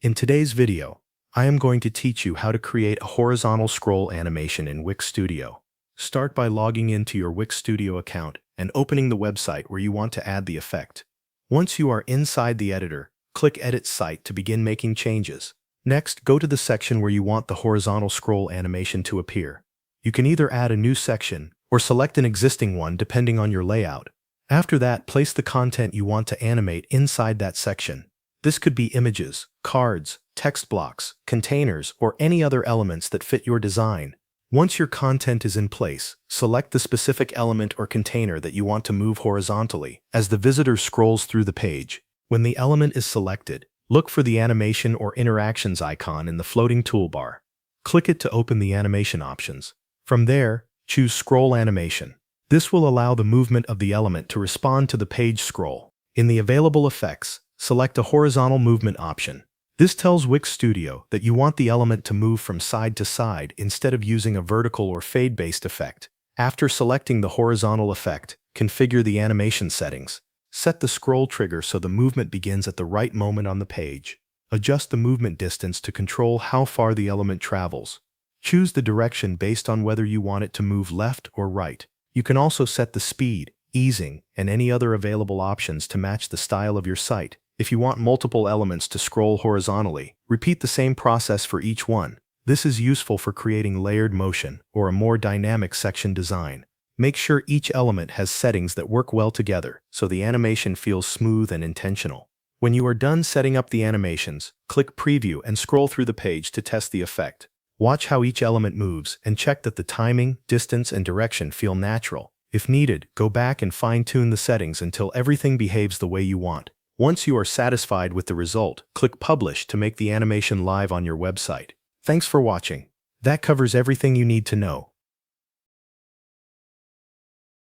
In today's video, I am going to teach you how to create a horizontal scroll animation in Wix Studio. Start by logging into your Wix Studio account and opening the website where you want to add the effect. Once you are inside the editor, click Edit Site to begin making changes. Next, go to the section where you want the horizontal scroll animation to appear. You can either add a new section or select an existing one depending on your layout. After that, place the content you want to animate inside that section. This could be images, cards, text blocks, containers, or any other elements that fit your design. Once your content is in place, select the specific element or container that you want to move horizontally as the visitor scrolls through the page. When the element is selected, look for the animation or interactions icon in the floating toolbar. Click it to open the animation options. From there, choose Scroll Animation. This will allow the movement of the element to respond to the page scroll. In the available effects, select a horizontal movement option. This tells Wix Studio that you want the element to move from side to side instead of using a vertical or fade-based effect. After selecting the horizontal effect, configure the animation settings. Set the scroll trigger so the movement begins at the right moment on the page. Adjust the movement distance to control how far the element travels. Choose the direction based on whether you want it to move left or right. You can also set the speed, easing, and any other available options to match the style of your site. If you want multiple elements to scroll horizontally, repeat the same process for each one. This is useful for creating layered motion or a more dynamic section design. Make sure each element has settings that work well together so the animation feels smooth and intentional. When you are done setting up the animations, click Preview and scroll through the page to test the effect. Watch how each element moves and check that the timing, distance, and direction feel natural. If needed, go back and fine-tune the settings until everything behaves the way you want. Once you are satisfied with the result, click Publish to make the animation live on your website. Thanks for watching. That covers everything you need to know.